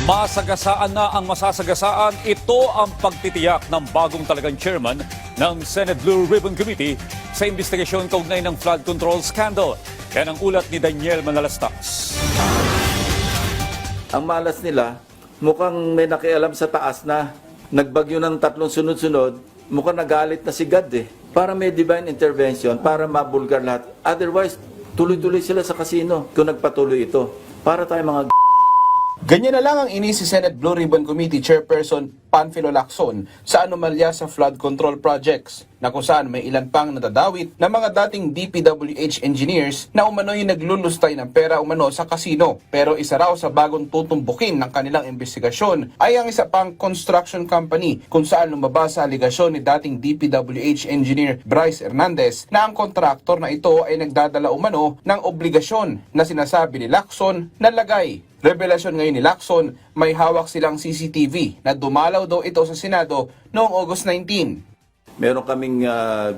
Masagasaan na ang masasagasaan. Ito ang pagtitiyak ng bagong talagang chairman ng Senate Blue Ribbon Committee sa investigasyon kaugnay ng flood control scandal. Yan ang ulat ni Daniel Manalastas. Ang malas nila, mukhang may nakialam sa taas na nagbagyo ng 3 sunod-sunod, mukhang nagalit na si God Para may divine intervention, para mabulgar lahat. Otherwise, tuloy-tuloy sila sa casino kung nagpatuloy ito. Para tayo mga Ganyan na lang ang inis si Senate Blue Ribbon Committee Chairperson Panfilo Lacson sa anomalya sa flood control projects na kung saan may ilan pang nadadawit na mga dating DPWH engineers na umano'y naglulustay ng pera umano sa kasino. Pero isa raw sa bagong tutumbukin ng kanilang investigasyon ay ang isa pang construction company kung saan lumabas sa aligasyon ni dating DPWH engineer Bryce Hernandez na ang kontraktor na ito ay nagdadala umano ng obligasyon na sinasabi ni Lacson na lagay. Revelasyon ngayon ni Lacson, may hawak silang CCTV na dumalaw daw ito sa Senado noong August 19. Meron kaming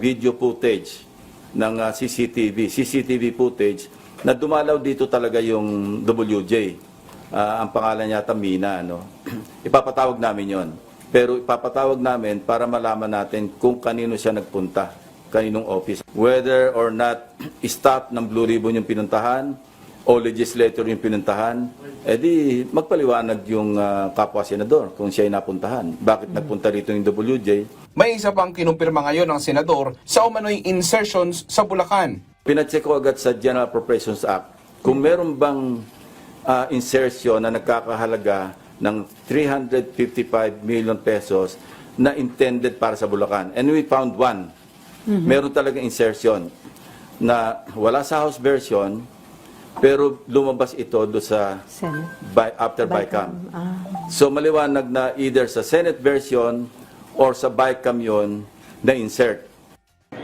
video footage ng CCTV footage na dumalaw dito talaga yung WJ. Ang pangalan yata Mina. Ipapatawag namin yon. Pero ipapatawag namin para malaman natin kung kanino siya nagpunta, kaninong office. Whether or not staff ng Blue Ribbon yung pinuntahan o legislator yung pinuntahan, edi magpaliwanag yung kapwa senador kung siya ay napuntahan. Bakit nagpunta rito yung WJ? May isa pang kinumpirma ngayon ng senador sa umano'y insertions sa Bulacan. Pinacheck ko agad sa General Appropriations Act kung meron bang insertion na nagkakahalaga ng 355 million pesos na intended para sa Bulacan. And we found one. Meron talaga insertion na wala sa House version, pero lumabas ito do sa after BICAM. So maliwanag na either sa Senate version or sa BICAM yon na insert.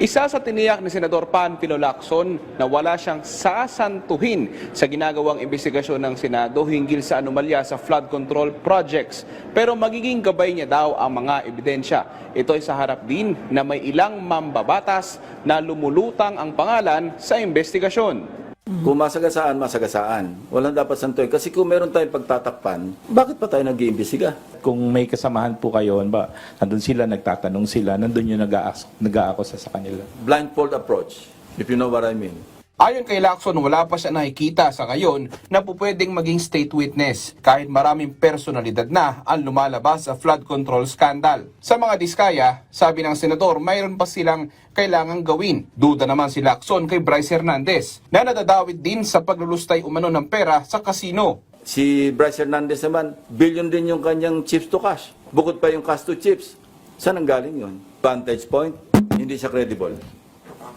Isa sa tiniyak ni Senador Panfilo Lacson na wala siyang sasantuhin sa ginagawang investigasyon ng Senado hinggil sa anomalya sa flood control projects. Pero magiging gabay niya daw ang mga ebidensya. Ito ay sa harap din na may ilang mambabatas na lumulutang ang pangalan sa investigasyon. Kung masagasaan, masagasaan. Walang dapat santuin. Kasi kung meron tayong pagtatakpan, bakit pa tayo nag-iimbestiga? Kung may kasamahan po kayo, nandun sila, nagtatanong sila, nandun yung nag-aakusa sa kanila. Blindfold approach, if you know what I mean. Ayon kay Lacson, wala pa siya nakikita sa ngayon na pupwedeng maging state witness kahit maraming personalidad na ang lumalabas sa flood control scandal. Sa mga diskaya, sabi ng senador, mayroon pa silang kailangang gawin. Duda naman si Lacson kay Bryce Hernandez na nadadawit din sa paglulustay umano ng pera sa kasino. Si Bryce Hernandez naman, billion din yung kanyang chips to cash. Bukod pa yung cash to chips. Saan ang galing yun? Vantage point, hindi siya credible.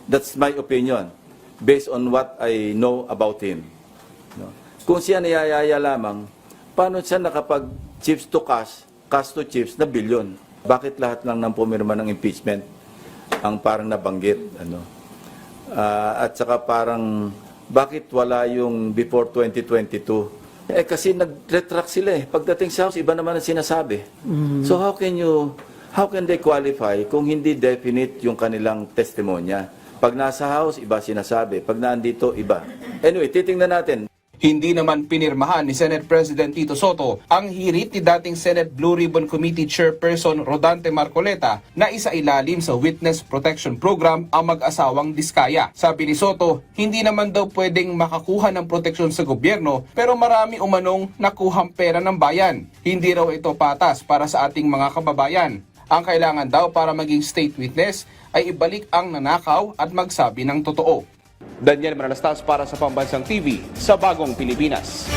That's my opinion based on what I know about him. Kung siya niyayaya lamang, paano siya nakapag chips to cash to chips na billion? Bakit lahat lang ng pumirma ng impeachment ang parang nabanggit? At saka parang, bakit wala yung before 2022? Kasi nag-retract sila Pagdating sa House, iba naman ang sinasabi. So how can they qualify kung hindi definite yung kanilang testimonya? Pag nasa House, iba sinasabi. Pag nandito, iba. Anyway, titingnan natin. Hindi naman pinirmahan ni Senate President Tito Soto ang hirit ni dating Senate Blue Ribbon Committee Chairperson Rodante Marcoleta na isailalim sa Witness Protection Program ang mag-asawang diskaya. Sabi ni Soto, hindi naman daw pwedeng makakuha ng proteksyon sa gobyerno pero marami umanong nakuhang pera ng bayan. Hindi raw ito patas para sa ating mga kababayan. Ang kailangan daw para maging state witness ay ibalik ang nanakaw at magsabi ng totoo. Daniel Manalastas para sa Pambansang TV sa Bagong Pilipinas.